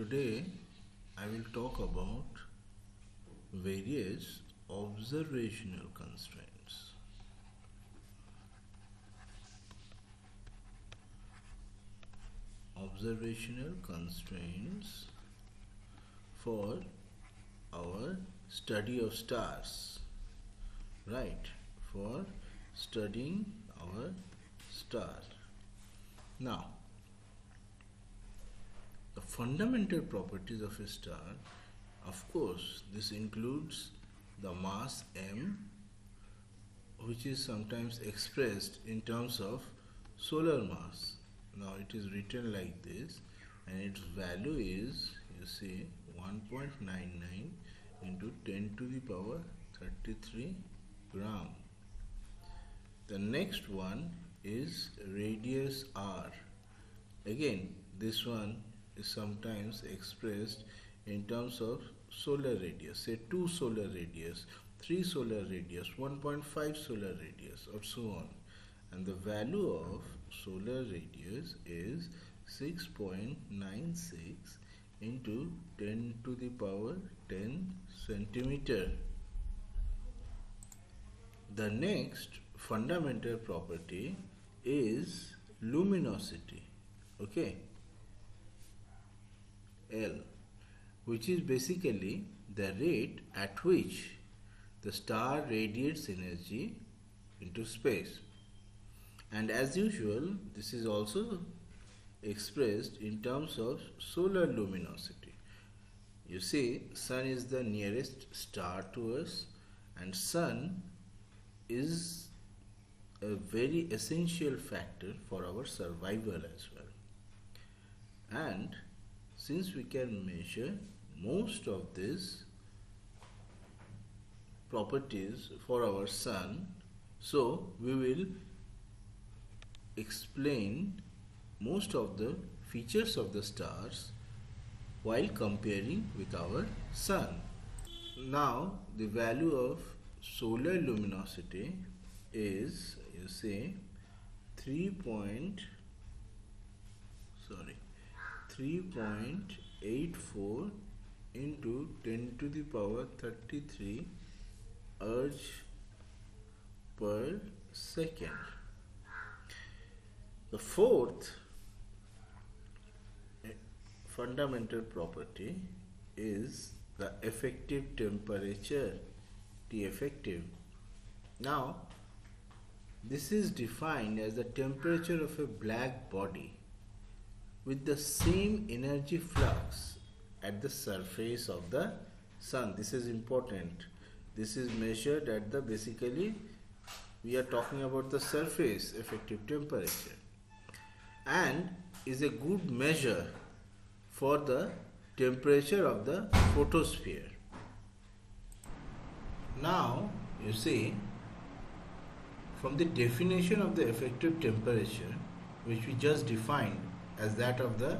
Today I will talk about various observational constraints. Observational constraints for our study of stars, right? For studying our stars. Now, the fundamental properties of a star, of course, this includes the mass m, which is sometimes expressed in terms of solar mass. Now it is written like this, and its value is, you see, 1.99 into 10 to the power 33 gram. The next one is radius r. Again, this one is sometimes expressed in terms of solar radius, say 2 solar radius, 3 solar radius, 1.5 solar radius, or so on. And the value of solar radius is 6.96 into 10 to the power 10 centimeter. The next fundamental property is luminosity, okay, L, which is basically the rate at which the star radiates energy into space. And as usual, this is also expressed in terms of solar luminosity. You see, Sun is the nearest star to us, and Sun is a very essential factor for our survival as well. And since we can measure most of these properties for our Sun, so we will explain most of the features of the stars while comparing with our Sun. Now the value of solar luminosity is, you say, 3.84 into 10 to the power 33 erg per second. The fourth fundamental property is the effective temperature, T effective. Now, this is defined as the temperature of a black body with the same energy flux at the surface of the Sun. This is important. This is measured at the, basically we are talking about the surface effective temperature, and is a good measure for the temperature of the photosphere. Now you see, from the definition of the effective temperature, which we just defined as that of the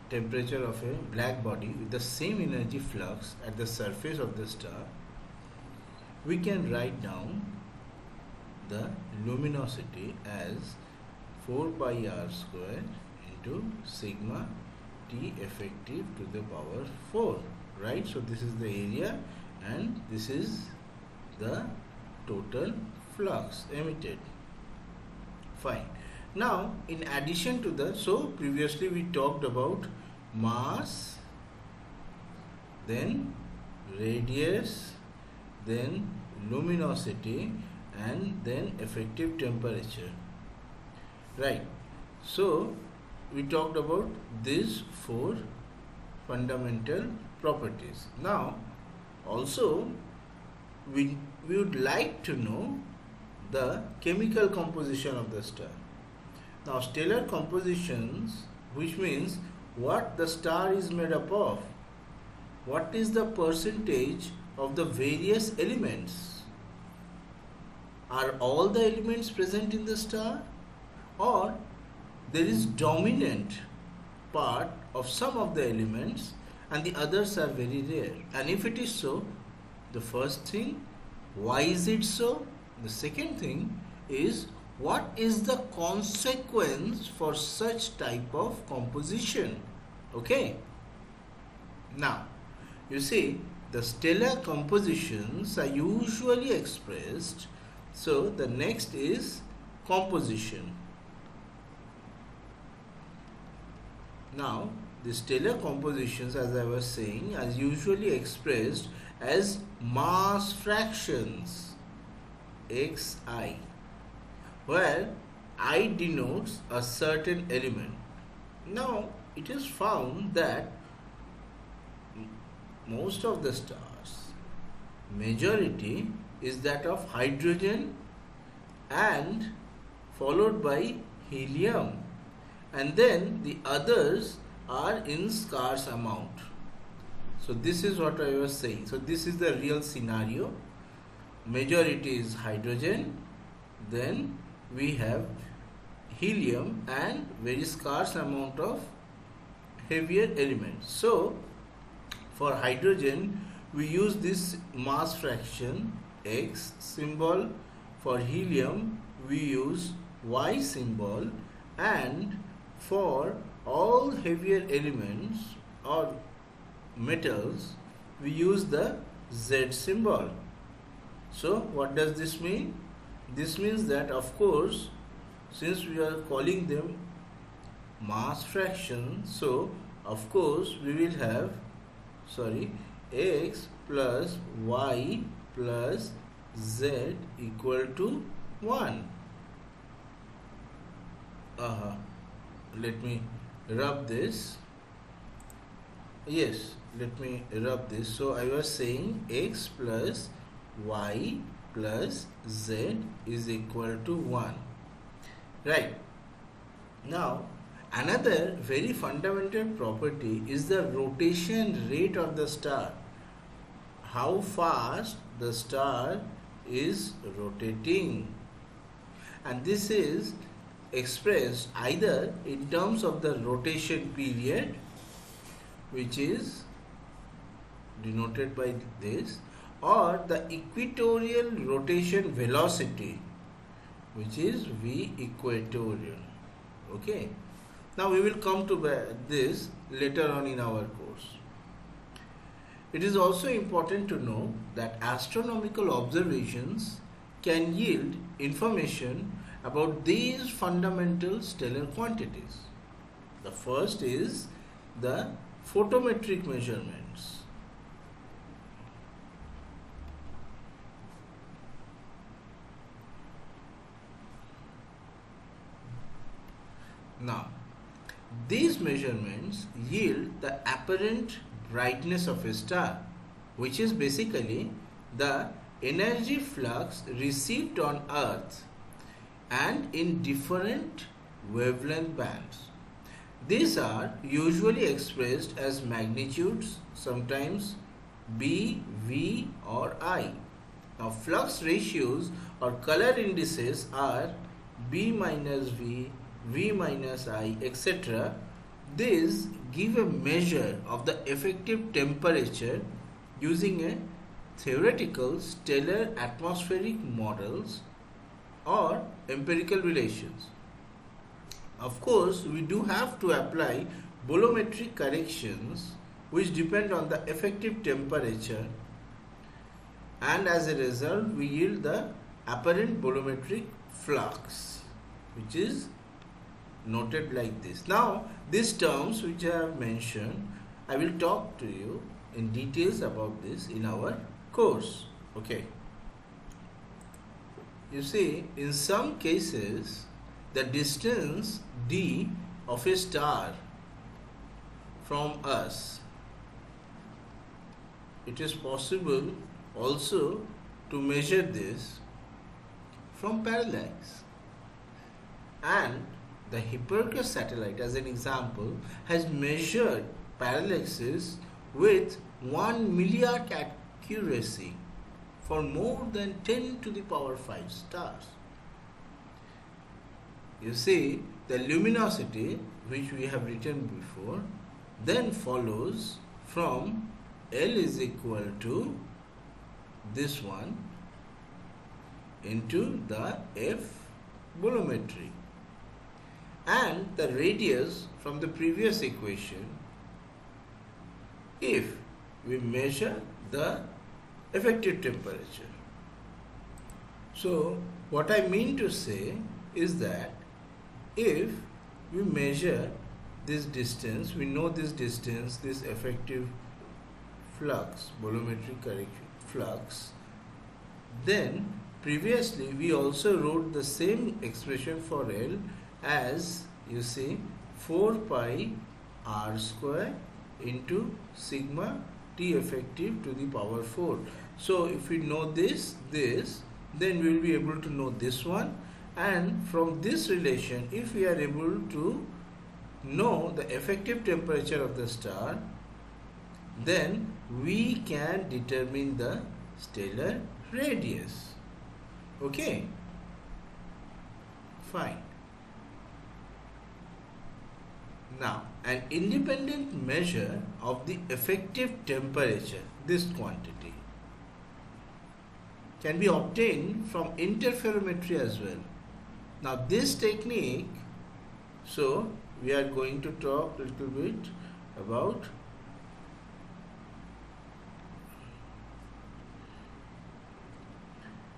temperature of a black body with the same energy flux at the surface of the star, we can write down the luminosity as 4 pi r square into sigma T effective to the power 4, right? So this is the area and this is the total flux emitted. Fine. Now, in addition to that, so previously we talked about mass, then radius, then luminosity, and then effective temperature, right? So we talked about these 4 fundamental properties. Now also we would like to know the chemical composition of the star. Now, stellar compositions, which means what the star is made up of, what is the percentage of the various elements. Are all the elements present in the star, or there is dominant part of some of the elements and the others are very rare? And if it is so, the first thing, why is it so? The second thing is, what is the consequence for such type of composition? Okay, Now, you see, the stellar compositions are usually expressed. So, the next is composition. Now, the stellar compositions, as I was saying, are usually expressed as mass fractions, xi, where I denotes a certain element. Now, it is found that most of the stars, majority is that of hydrogen and followed by helium, and then the others are in scarce amount. So this is what I was saying. So this is the real scenario. Majority is hydrogen, then we have helium and very scarce amount of heavier elements. So for hydrogen we use this mass fraction X symbol. For helium we use Y symbol, and for all heavier elements or metals we use the Z symbol. So what does this mean? This means that, of course, since we are calling them mass fraction, so of course we will have X plus Y plus Z equal to 1. Let me rub this. Yes, let me rub this. So I was saying X plus Y plus Z is equal to 1. Right. Now, another very fundamental property is the rotation rate of the star. How fast the star is rotating. And this is expressed either in terms of the rotation period, which is denoted by this, or the equatorial rotation velocity, which is V equatorial. Okay. Now we will come to this later on in our course. It is also important to know that astronomical observations can yield information about these fundamental stellar quantities. The first is the photometric measurements. Now, these measurements yield the apparent brightness of a star, which is basically the energy flux received on Earth and in different wavelength bands. These are usually expressed as magnitudes, sometimes B, V or I. Now flux ratios or color indices are B minus V, V minus I, etc. These give a measure of the effective temperature using a theoretical stellar atmospheric models or empirical relations. Of course, we do have to apply bolometric corrections which depend on the effective temperature, and as a result we yield the apparent bolometric flux, which is noted like this. Now these terms which I have mentioned, I will talk to you in details about this in our course. Okay. You see, in some cases the distance d of a star from us, it is possible also to measure this from parallax, and the Hipparcos satellite, as an example, has measured parallaxes with 1 milliarc accuracy for more than 10 to the power 5 stars. You see, the luminosity, which we have written before, then follows from L is equal to this one into the F bolometry, and the radius from the previous equation if we measure the effective temperature. So what I mean to say is that if we measure this distance, we know this distance, this effective flux, volumetric correction flux, then previously we also wrote the same expression for L as, you see, 4 pi r square into sigma T effective to the power 4. So if we know this, then we will be able to know this one, and from this relation, if we are able to know the effective temperature of the star, then we can determine the stellar radius. Okay, fine. Now, an independent measure of the effective temperature, this quantity, can be obtained from interferometry as well. Now, this technique, so we are going to talk a little bit about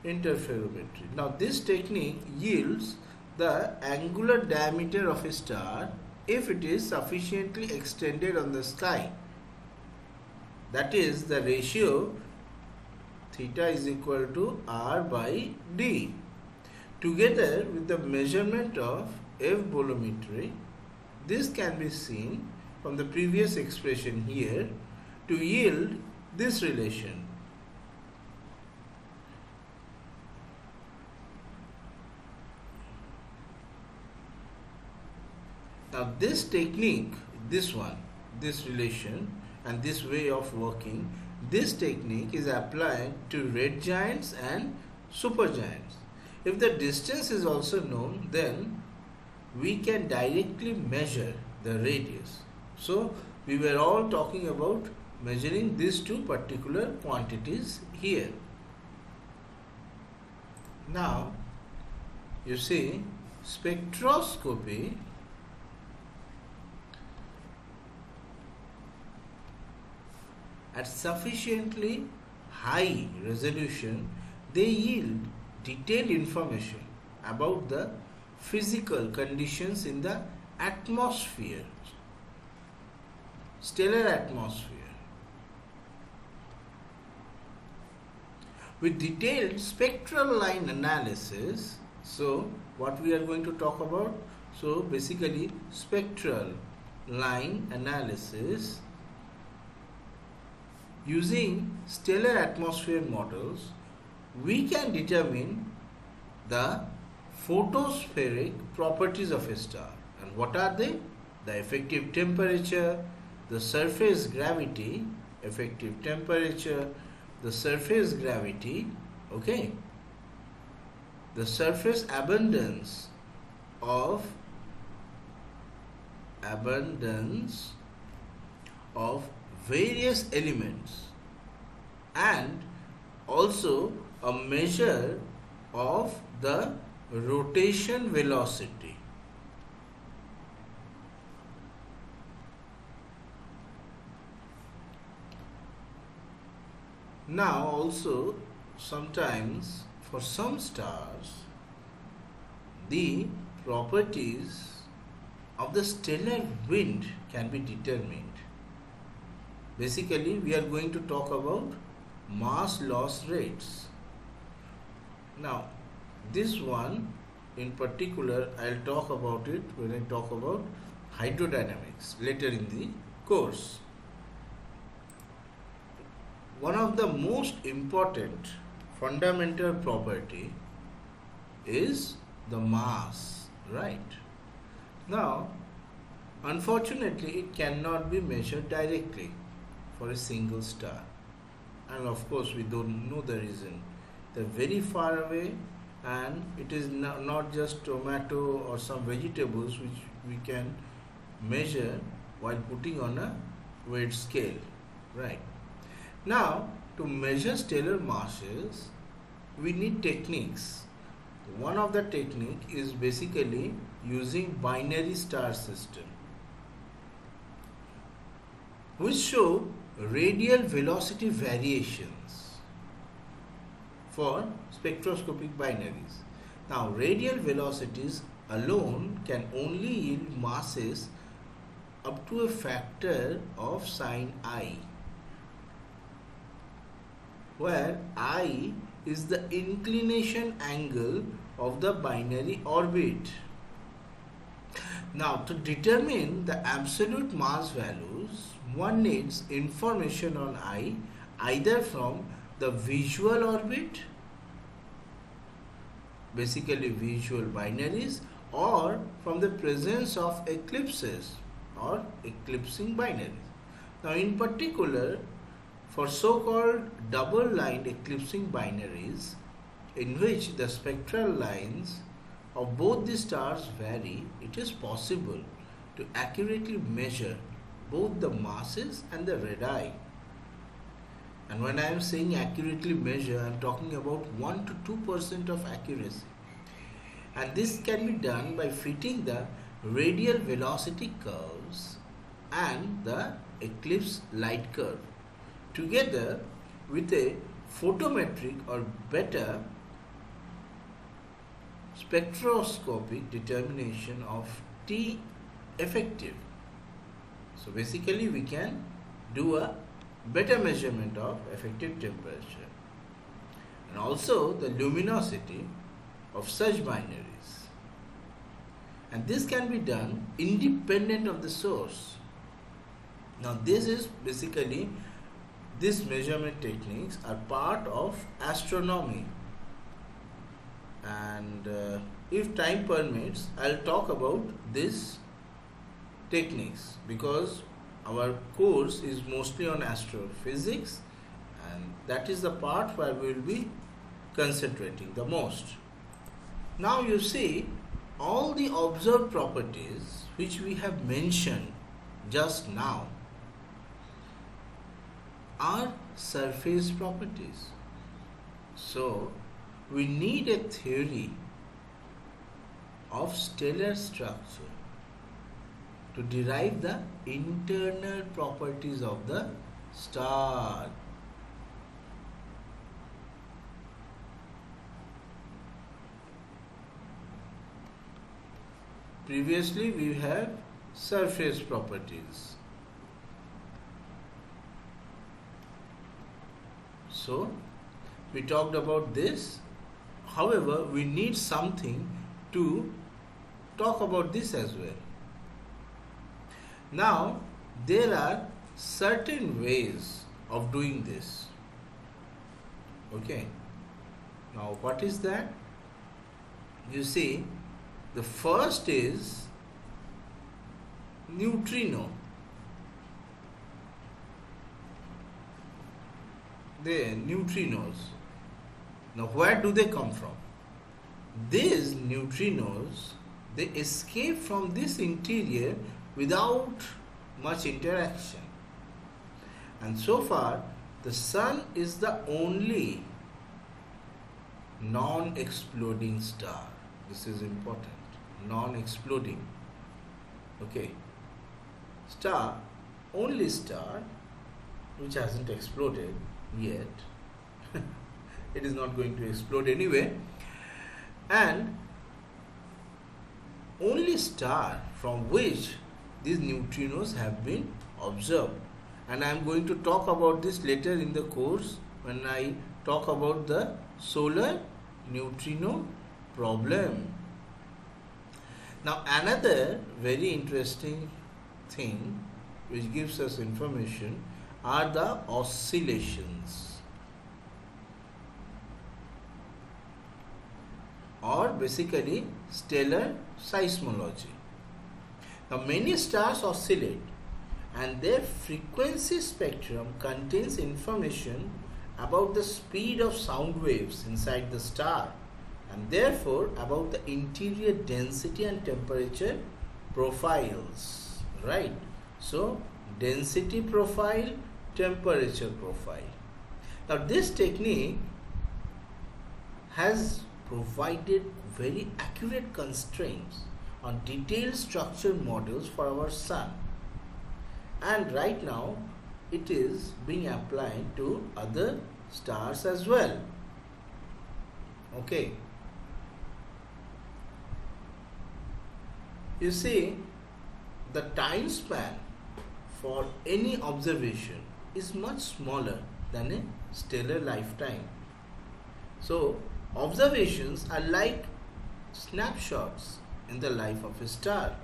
interferometry. Now, this technique yields the angular diameter of a star if it is sufficiently extended on the sky. That is, the ratio theta is equal to R by D, together with the measurement of F volumetry. This can be seen from the previous expression here to yield this relation. Now this technique, this relation and this way of working, this technique is applied to red giants and supergiants. If the distance is also known, then we can directly measure the radius. So we were all talking about measuring these two particular quantities here. Now you see, spectroscopy at sufficiently high resolution, they yield detailed information about the physical conditions in the atmosphere, stellar atmosphere. With detailed spectral line analysis, so what we are going to talk about? So basically, spectral line analysis using stellar atmosphere models, we can determine the photospheric properties of a star. And what are they? The effective temperature, the surface gravity, effective temperature, the surface gravity, okay, the surface abundance of various elements, and also a measure of the rotation velocity. Now also, sometimes for some stars, the properties of the stellar wind can be determined. Basically, we are going to talk about mass loss rates. Now, this one in particular, I'll talk about it when I talk about hydrodynamics later in the course. One of the most important fundamental property is the mass, right? Now, unfortunately, it cannot be measured directly for a single star, and of course we don't know the reason. They're very far away, and it is not just tomato or some vegetables which we can measure while putting on a weight scale, right? Now, to measure stellar masses, we need techniques. One of the technique is basically using binary star system, which show radial velocity variations for spectroscopic binaries. Now, radial velocities alone can only yield masses up to a factor of sin I, where I is the inclination angle of the binary orbit. Now, to determine the absolute mass values, one needs information on I either from the visual orbit, basically visual binaries, or from the presence of eclipses or eclipsing binaries. Now, in particular, for so-called double-lined eclipsing binaries, in which the spectral lines of both the stars vary, it is possible to accurately measure both the masses and the radii. And when I am saying accurately measure, I am talking about 1 to 2% of accuracy. And this can be done by fitting the radial velocity curves and the eclipse light curve together with a photometric or better spectroscopic determination of T effective. So basically we can do a better measurement of effective temperature and also the luminosity of such binaries. And this can be done independent of the source. Now this is basically, these measurement techniques are part of astronomy, and if time permits, I'll talk about these techniques because our course is mostly on astrophysics, and that is the part where we will be concentrating the most. Now you see, all the observed properties which we have mentioned just now are surface properties. So we need a theory of stellar structure to derive the internal properties of the star. Previously we have surface properties. So we talked about this. However, we need something to talk about this as well. Now, there are certain ways of doing this. Okay. Now, what is that? You see, the first is neutrino. The neutrinos. Now, where do they come from? These neutrinos, they escape from this interior without much interaction. And so far, the Sun is the only non-exploding star. This is important. Non-exploding. Okay. Star, only star which hasn't exploded yet. It is not going to explode anyway. And only star from which these neutrinos have been observed. And I am going to talk about this later in the course when I talk about the solar neutrino problem. Now, another very interesting thing which gives us information are the oscillations, or basically stellar seismology. Now, many stars oscillate and their frequency spectrum contains information about the speed of sound waves inside the star and therefore about the interior density and temperature profiles, right? So, density profile, temperature profile. Now, this technique has provided very accurate constraints on detailed structure models for our Sun. And right now, it is being applied to other stars as well. Okay. You see, the time span for any observation is much smaller than a stellar lifetime. So, observations are like snapshots in the life of a star.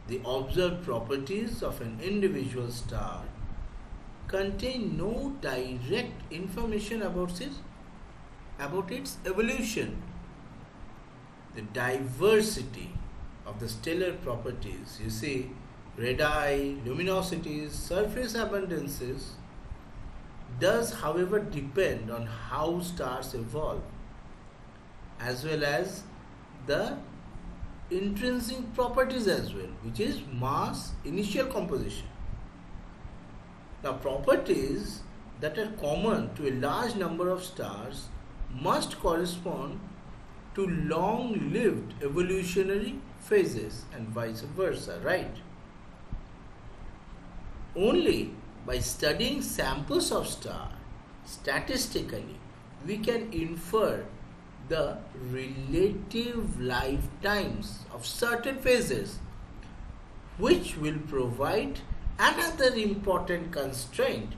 The observed properties of an individual star contain no direct information about its evolution. The diversity of the stellar properties, you see, radii, luminosities, surface abundances, does however depend on how stars evolve, as well as the intrinsic properties as well, which is mass, initial composition. Now, properties that are common to a large number of stars must correspond to long-lived evolutionary phases and vice versa, right? Only by studying samples of stars statistically we can infer the relative lifetimes of certain phases, which will provide another important constraint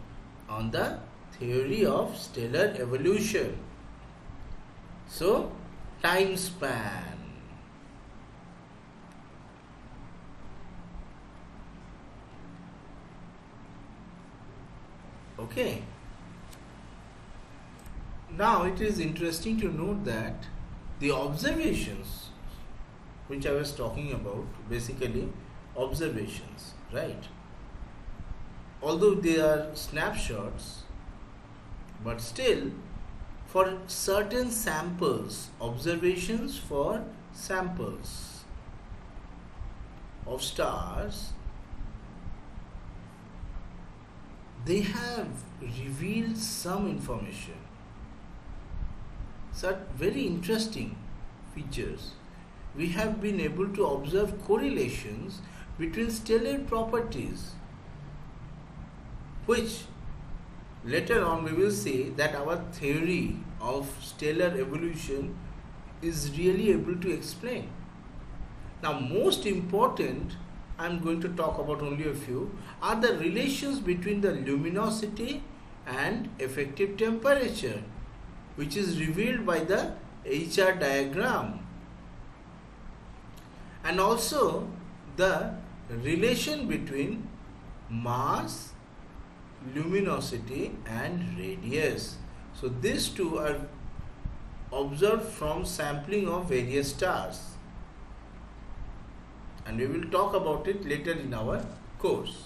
on the theory of stellar evolution. So, time span. Okay. Now it is interesting to note that the observations which I was talking about, basically observations, right? Although they are snapshots, but still for certain samples, observations for samples of stars, they have revealed some information. Such very interesting features. We have been able to observe correlations between stellar properties, which later on we will see that our theory of stellar evolution is really able to explain. Now, most important, I am going to talk about only a few, are the relations between the luminosity and effective temperature, which is revealed by the HR diagram, and also the relation between mass, luminosity and radius. So these two are observed from sampling of various stars, and we will talk about it later in our course.